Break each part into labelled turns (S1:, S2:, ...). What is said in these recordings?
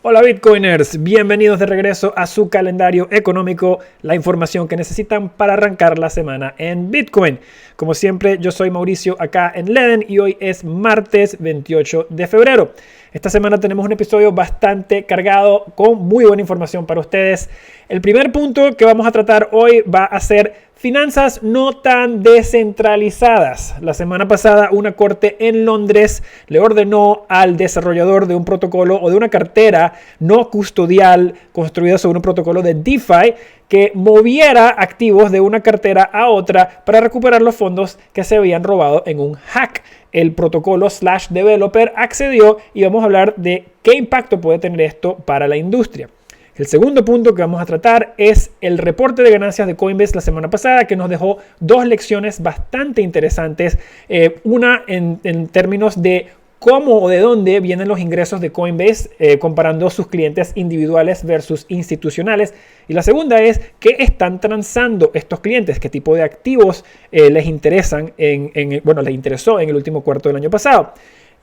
S1: Hola Bitcoiners, bienvenidos de regreso a su calendario económico, la información que necesitan para arrancar la semana en Bitcoin. Como siempre, yo soy Mauricio acá en Leden y hoy es martes 28 de febrero. Esta semana tenemos un episodio bastante cargado con muy buena información para ustedes. El primer punto que vamos a tratar hoy va a ser finanzas no tan descentralizadas. La semana pasada una corte en Londres le ordenó al desarrollador de un protocolo o de una cartera no custodial construida sobre un protocolo de DeFi que moviera activos de una cartera a otra para recuperar los fondos que se habían robado en un hack. El protocolo /developer accedió y vamos a hablar de qué impacto puede tener esto para la industria. El segundo punto que vamos a tratar es el reporte de ganancias de Coinbase la semana pasada, que nos dejó dos lecciones bastante interesantes. Una en términos de cómo o de dónde vienen los ingresos de Coinbase, comparando sus clientes individuales versus institucionales. Y la segunda es qué están transando estos clientes, qué tipo de activos les interesan les interesó en el último cuarto del año pasado.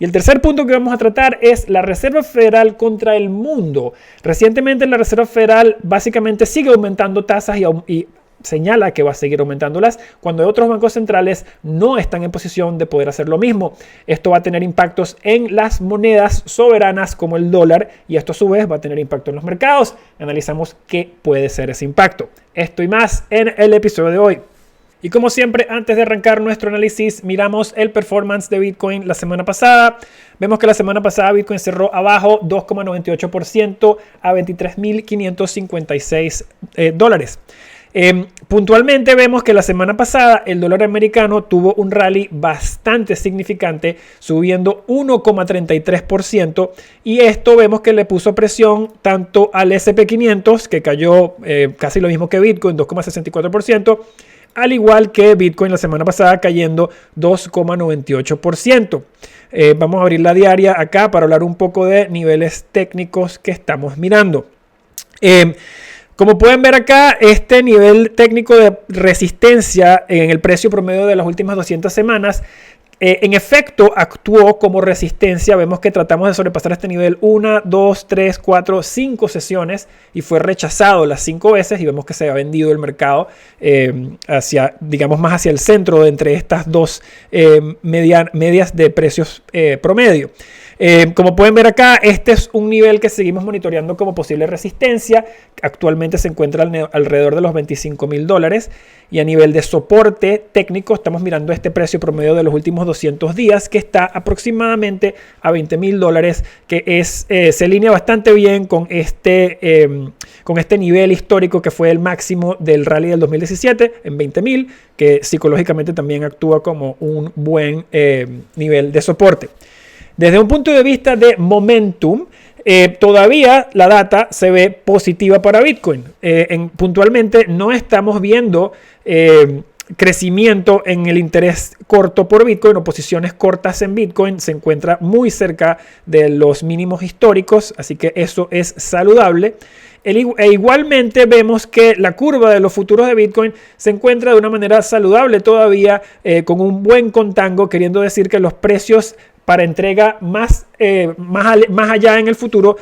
S1: Y el tercer punto que vamos a tratar es la Reserva Federal contra el mundo. Recientemente la Reserva Federal básicamente sigue aumentando tasas y señala que va a seguir aumentándolas cuando otros bancos centrales no están en posición de poder hacer lo mismo. Esto va a tener impactos en las monedas soberanas como el dólar y esto a su vez va a tener impacto en los mercados. Analizamos qué puede ser ese impacto. Esto y más en el episodio de hoy. Y como siempre, antes de arrancar nuestro análisis, miramos el performance de Bitcoin la semana pasada. Vemos que la semana pasada Bitcoin cerró abajo 2,98% a $23,556. Puntualmente vemos que la semana pasada el dólar americano tuvo un rally bastante significante, subiendo 1,33%, y esto vemos que le puso presión tanto al S&P 500, que cayó casi lo mismo que Bitcoin, 2,64%, al igual que Bitcoin la semana pasada cayendo 2,98%. Vamos a abrir la diaria acá para hablar un poco de niveles técnicos que estamos mirando. Como pueden ver acá, este nivel técnico de resistencia en el precio promedio de las últimas 200 semanas, en efecto actuó como resistencia. Vemos que tratamos de sobrepasar este nivel 1, 2, 3, 4, 5 sesiones y fue rechazado las 5 veces y vemos que se ha vendido el mercado más hacia el centro de entre estas dos medias de precios promedio. Como pueden ver acá, este es un nivel que seguimos monitoreando como posible resistencia. Actualmente se encuentra alrededor de los $25,000 y a nivel de soporte técnico estamos mirando este precio promedio de los últimos 200 días que está aproximadamente a $20,000, que se alinea bastante bien con este nivel histórico que fue el máximo del rally del 2017 en 20,000, que psicológicamente también actúa como un buen nivel de soporte. Desde un punto de vista de momentum, todavía la data se ve positiva para Bitcoin. Puntualmente no estamos viendo crecimiento en el interés corto por Bitcoin o posiciones cortas en Bitcoin. Se encuentra muy cerca de los mínimos históricos, así que eso es saludable. Igualmente vemos que la curva de los futuros de Bitcoin se encuentra de una manera saludable todavía, con un buen contango, queriendo decir que los precios para entrega más allá en el futuro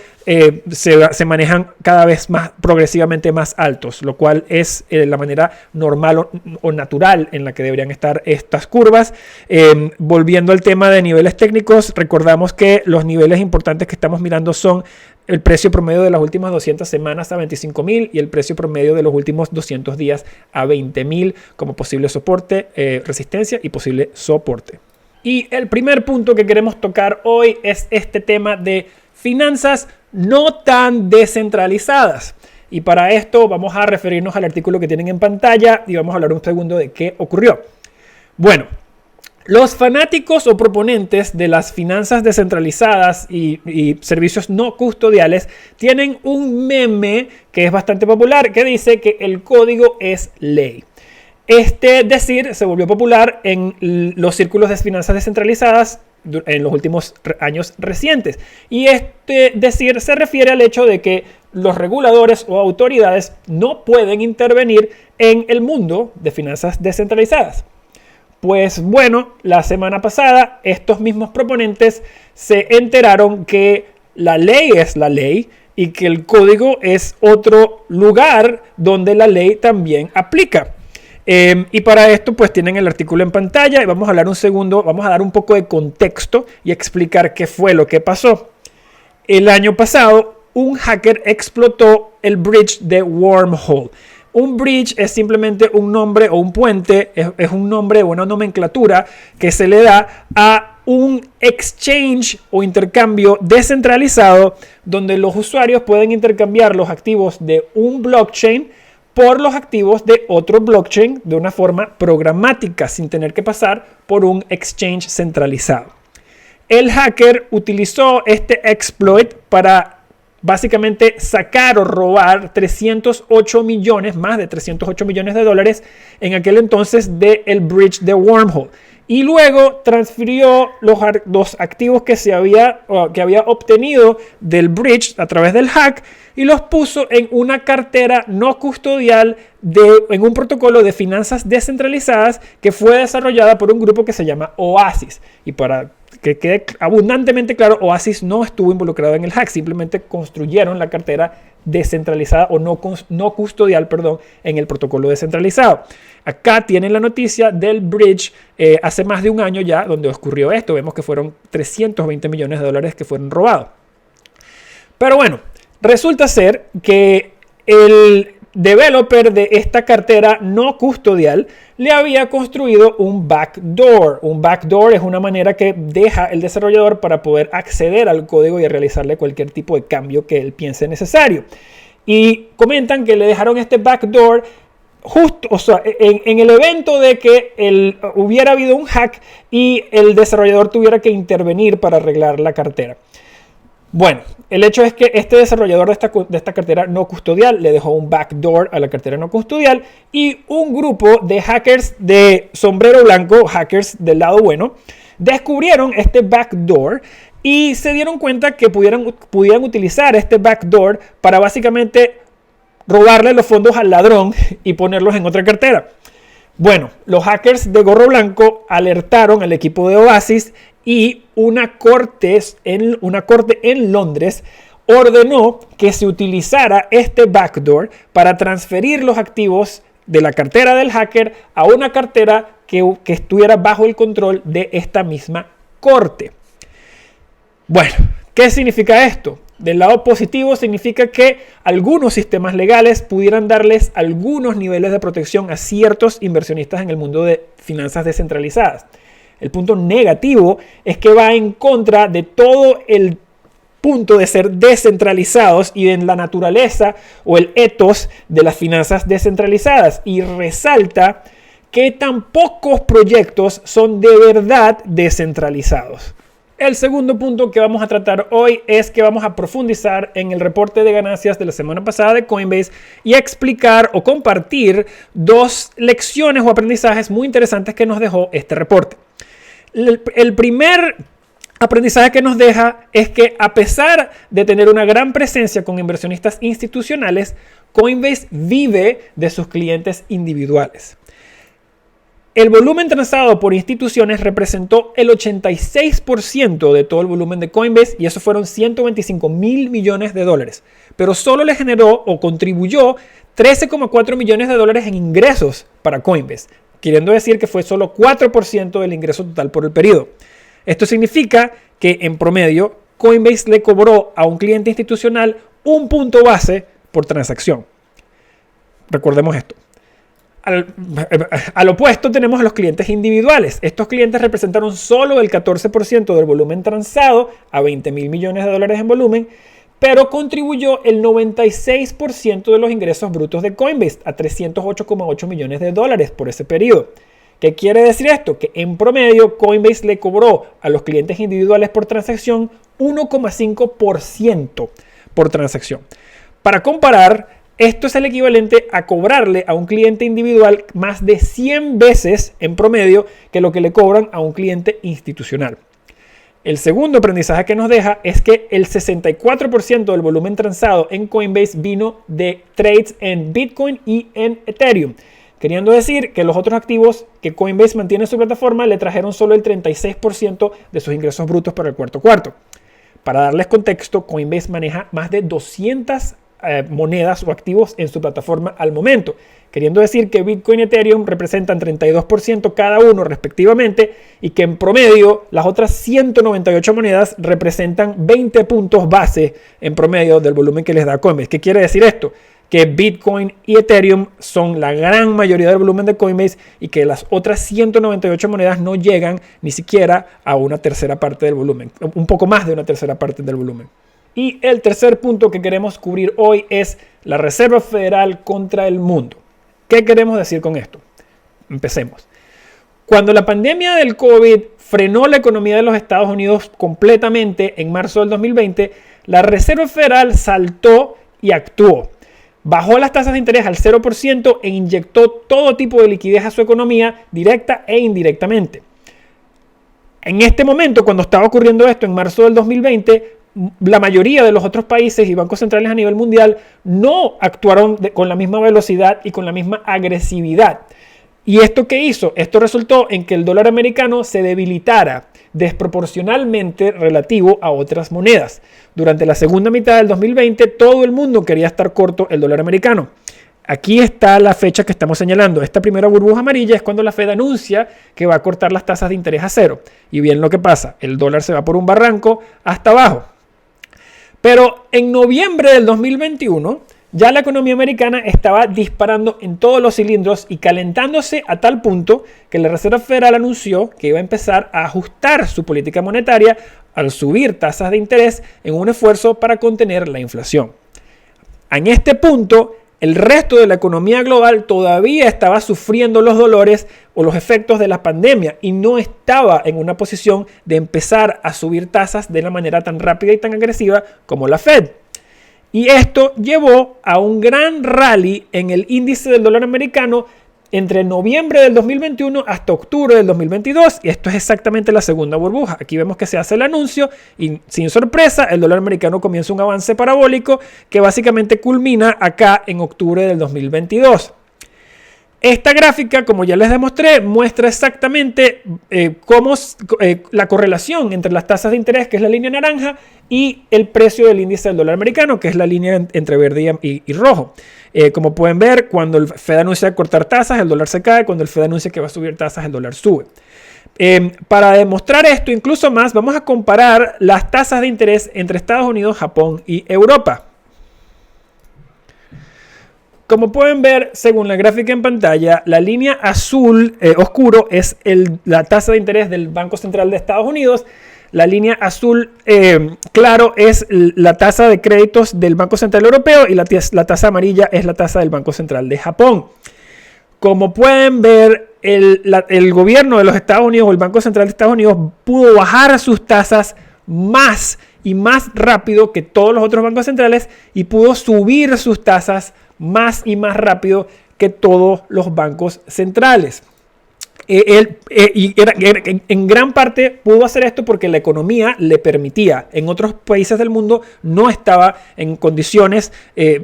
S1: se manejan cada vez más progresivamente más altos, lo cual es la manera normal o natural en la que deberían estar estas curvas. Volviendo al tema de niveles técnicos, recordamos que los niveles importantes que estamos mirando son el precio promedio de las últimas 200 semanas a 25,000 y el precio promedio de los últimos 200 días a 20,000 como posible soporte, resistencia y posible soporte. Y el primer punto que queremos tocar hoy es este tema de finanzas no tan descentralizadas. Y para esto vamos a referirnos al artículo que tienen en pantalla y vamos a hablar un segundo de qué ocurrió. Bueno, los fanáticos o proponentes de las finanzas descentralizadas y servicios no custodiales tienen un meme que es bastante popular que dice que el código es ley. Este decir se volvió popular en los círculos de finanzas descentralizadas en los últimos años recientes. Y este decir se refiere al hecho de que los reguladores o autoridades no pueden intervenir en el mundo de finanzas descentralizadas. Pues bueno, la semana pasada estos mismos proponentes se enteraron que la ley es la ley y que el código es otro lugar donde la ley también aplica. Y para esto pues tienen el artículo en pantalla y vamos a hablar un segundo, vamos a dar un poco de contexto y explicar qué fue lo que pasó. El año pasado un hacker explotó el bridge de Wormhole. Un bridge es simplemente un nombre o un puente, es un nombre o una nomenclatura que se le da a un exchange o intercambio descentralizado donde los usuarios pueden intercambiar los activos de un blockchain por los activos de otro blockchain de una forma programática sin tener que pasar por un exchange centralizado. El hacker utilizó este exploit para básicamente sacar o robar 308 millones, más de 308 millones de dólares en aquel entonces del bridge de Wormhole. Y luego transfirió los activos que había obtenido del bridge a través del hack y los puso en una cartera no custodial en un protocolo de finanzas descentralizadas que fue desarrollada por un grupo que se llama Oasis. Y para que quede abundantemente claro, Oasis no estuvo involucrado en el hack, simplemente construyeron la cartera descentralizada o no custodial, en el protocolo descentralizado. Acá tienen la noticia del bridge hace más de un año ya, donde ocurrió esto. Vemos que fueron 320 millones de dólares que fueron robados. Pero bueno, resulta ser que el developer de esta cartera no custodial le había construido un backdoor. Un backdoor es una manera que deja el desarrollador para poder acceder al código y realizarle cualquier tipo de cambio que él piense necesario. Y comentan que le dejaron este backdoor justo, o sea, en el evento de que hubiera habido un hack y el desarrollador tuviera que intervenir para arreglar la cartera. Bueno, el hecho es que este desarrollador de esta cartera no custodial le dejó un backdoor a la cartera no custodial y un grupo de hackers de sombrero blanco, hackers del lado bueno, descubrieron este backdoor y se dieron cuenta que pudieran utilizar este backdoor para básicamente robarle los fondos al ladrón y ponerlos en otra cartera. Bueno, los hackers de gorro blanco alertaron al equipo de Oasis y una corte en Londres ordenó que se utilizara este backdoor para transferir los activos de la cartera del hacker a una cartera que estuviera bajo el control de esta misma corte. Bueno, ¿qué significa esto? Del lado positivo significa que algunos sistemas legales pudieran darles algunos niveles de protección a ciertos inversionistas en el mundo de finanzas descentralizadas. El punto negativo es que va en contra de todo el punto de ser descentralizados y de la naturaleza o el ethos de las finanzas descentralizadas y resalta que tan pocos proyectos son de verdad descentralizados. El segundo punto que vamos a tratar hoy es que vamos a profundizar en el reporte de ganancias de la semana pasada de Coinbase y explicar o compartir dos lecciones o aprendizajes muy interesantes que nos dejó este reporte. El primer aprendizaje que nos deja es que a pesar de tener una gran presencia con inversionistas institucionales, Coinbase vive de sus clientes individuales. El volumen transado por instituciones representó el 86% de todo el volumen de Coinbase y eso fueron 125 mil millones de dólares. Pero solo le generó o contribuyó 13,4 millones de dólares en ingresos para Coinbase, queriendo decir que fue solo 4% del ingreso total por el periodo. Esto significa que en promedio Coinbase le cobró a un cliente institucional un punto base por transacción. Recordemos esto. Al opuesto tenemos a los clientes individuales. Estos clientes representaron solo el 14% del volumen transado a 20 mil millones de dólares en volumen, pero contribuyó el 96% de los ingresos brutos de Coinbase a 308,8 millones de dólares por ese periodo. ¿Qué quiere decir esto? Que en promedio Coinbase le cobró a los clientes individuales por transacción 1,5% por transacción. Para comparar, esto es el equivalente a cobrarle a un cliente individual más de 100 veces en promedio que lo que le cobran a un cliente institucional. El segundo aprendizaje que nos deja es que el 64% del volumen transado en Coinbase vino de trades en Bitcoin y en Ethereum, queriendo decir que los otros activos que Coinbase mantiene en su plataforma le trajeron solo el 36% de sus ingresos brutos para el cuarto. Para darles contexto, Coinbase maneja más de 200 monedas o activos en su plataforma al momento, queriendo decir que Bitcoin y Ethereum representan 32% cada uno respectivamente y que en promedio las otras 198 monedas representan 20 puntos base en promedio del volumen que les da Coinbase. ¿Qué quiere decir esto? Que Bitcoin y Ethereum son la gran mayoría del volumen de Coinbase y que las otras 198 monedas no llegan ni siquiera a una tercera parte del volumen, un poco más de una tercera parte del volumen. Y el tercer punto que queremos cubrir hoy es la Reserva Federal contra el mundo. ¿Qué queremos decir con esto? Empecemos. Cuando la pandemia del COVID frenó la economía de los Estados Unidos completamente en marzo del 2020, la Reserva Federal saltó y actuó. Bajó las tasas de interés al 0% e inyectó todo tipo de liquidez a su economía, directa e indirectamente. En este momento, cuando estaba ocurriendo esto en marzo del 2020, la mayoría de los otros países y bancos centrales a nivel mundial no actuaron con la misma velocidad y con la misma agresividad. ¿Y esto qué hizo? Esto resultó en que el dólar americano se debilitara desproporcionalmente relativo a otras monedas. Durante la segunda mitad del 2020, todo el mundo quería estar corto el dólar americano. Aquí está la fecha que estamos señalando. Esta primera burbuja amarilla es cuando la Fed anuncia que va a cortar las tasas de interés a cero. Y bien lo que pasa, el dólar se va por un barranco hasta abajo. Pero en noviembre del 2021, ya la economía americana estaba disparando en todos los cilindros y calentándose a tal punto que la Reserva Federal anunció que iba a empezar a ajustar su política monetaria al subir tasas de interés en un esfuerzo para contener la inflación. En este punto, el resto de la economía global todavía estaba sufriendo los dolores o los efectos de la pandemia y no estaba en una posición de empezar a subir tasas de la manera tan rápida y tan agresiva como la Fed. Y esto llevó a un gran rally en el índice del dólar americano entre noviembre del 2021 hasta octubre del 2022. Y esto es exactamente la segunda burbuja. Aquí vemos que se hace el anuncio y sin sorpresa el dólar americano comienza un avance parabólico que básicamente culmina acá en octubre del 2022. Esta gráfica, como ya les demostré, muestra exactamente cómo la correlación entre las tasas de interés, que es la línea naranja, y el precio del índice del dólar americano, que es la línea entre verde y rojo. Como pueden ver, cuando el Fed anuncia cortar tasas, el dólar se cae. Cuando el Fed anuncia que va a subir tasas, el dólar sube. Para demostrar esto incluso más, vamos a comparar las tasas de interés entre Estados Unidos, Japón y Europa. Como pueden ver, según la gráfica en pantalla, la línea azul oscuro es la tasa de interés del Banco Central de Estados Unidos. La línea azul claro es la tasa de créditos del Banco Central Europeo y la tasa amarilla es la tasa del Banco Central de Japón. Como pueden ver, el gobierno de los Estados Unidos o el Banco Central de Estados Unidos pudo bajar sus tasas más y más rápido que todos los otros bancos centrales y pudo subir sus tasas más y más rápido que todos los bancos centrales. En gran parte pudo hacer esto porque la economía le permitía. En otros países del mundo no estaba en condiciones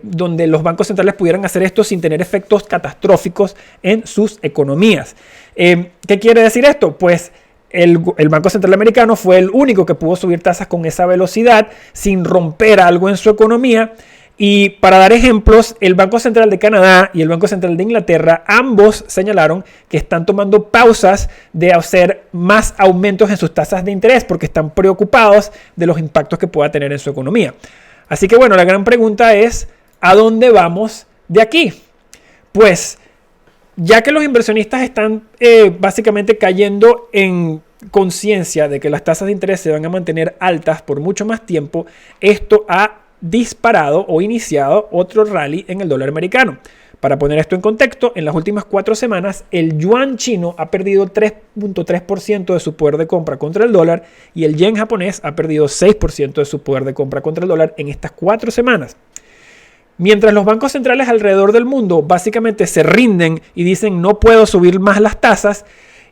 S1: donde los bancos centrales pudieran hacer esto sin tener efectos catastróficos en sus economías. ¿Qué quiere decir esto? Pues el Banco Central Americano fue el único que pudo subir tasas con esa velocidad sin romper algo en su economía. Y para dar ejemplos, el Banco Central de Canadá y el Banco Central de Inglaterra ambos señalaron que están tomando pausas de hacer más aumentos en sus tasas de interés porque están preocupados de los impactos que pueda tener en su economía. Así que bueno, la gran pregunta es, ¿a dónde vamos de aquí? Pues ya que los inversionistas están básicamente cayendo en conciencia de que las tasas de interés se van a mantener altas por mucho más tiempo, esto ha disparado o iniciado otro rally en el dólar americano. Para poner esto en contexto, en las últimas 4 semanas el yuan chino ha perdido 3.3% de su poder de compra contra el dólar y el yen japonés ha perdido 6% de su poder de compra contra el dólar en estas 4 semanas. Mientras los bancos centrales alrededor del mundo básicamente se rinden y dicen no puedo subir más las tasas,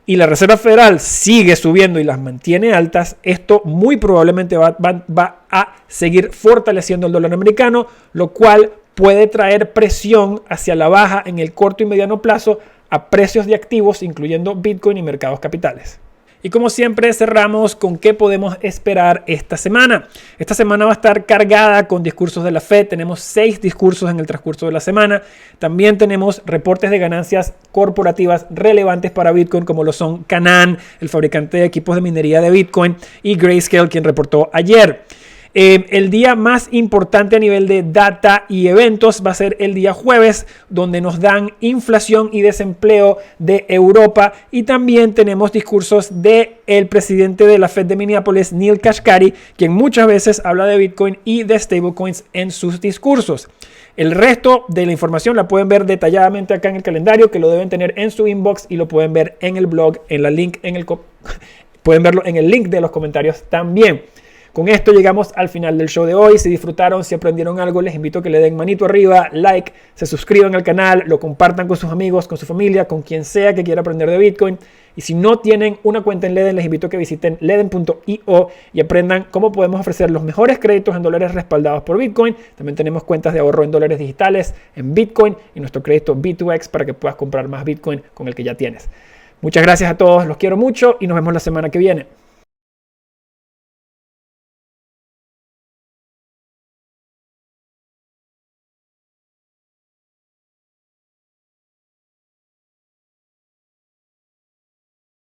S1: y la Reserva Federal sigue subiendo y las mantiene altas, esto muy probablemente va a seguir fortaleciendo el dólar americano, lo cual puede traer presión hacia la baja en el corto y mediano plazo a precios de activos, incluyendo Bitcoin y mercados capitales. Y como siempre cerramos con qué podemos esperar esta semana. Esta semana va a estar cargada con discursos de la Fed. Tenemos 6 discursos en el transcurso de la semana. También tenemos reportes de ganancias corporativas relevantes para Bitcoin, como lo son Canaan, el fabricante de equipos de minería de Bitcoin, y Grayscale, quien reportó ayer. El día más importante a nivel de data y eventos va a ser el día jueves, donde nos dan inflación y desempleo de Europa, y también tenemos discursos del presidente de la Fed de Minneapolis, Neil Kashkari, quien muchas veces habla de Bitcoin y de stablecoins en sus discursos. El resto de la información la pueden ver detalladamente acá en el calendario, que lo deben tener en su inbox, y lo pueden ver en el blog, pueden verlo en el link de los comentarios también. Con esto llegamos al final del show de hoy. Si disfrutaron, si aprendieron algo, les invito a que le den manito arriba, like, se suscriban al canal, lo compartan con sus amigos, con su familia, con quien sea que quiera aprender de Bitcoin. Y si no tienen una cuenta en Ledn, les invito a que visiten ledn.io y aprendan cómo podemos ofrecer los mejores créditos en dólares respaldados por Bitcoin. También tenemos cuentas de ahorro en dólares digitales en Bitcoin y nuestro crédito B2X para que puedas comprar más Bitcoin con el que ya tienes. Muchas gracias a todos, los quiero mucho y nos vemos la semana que viene.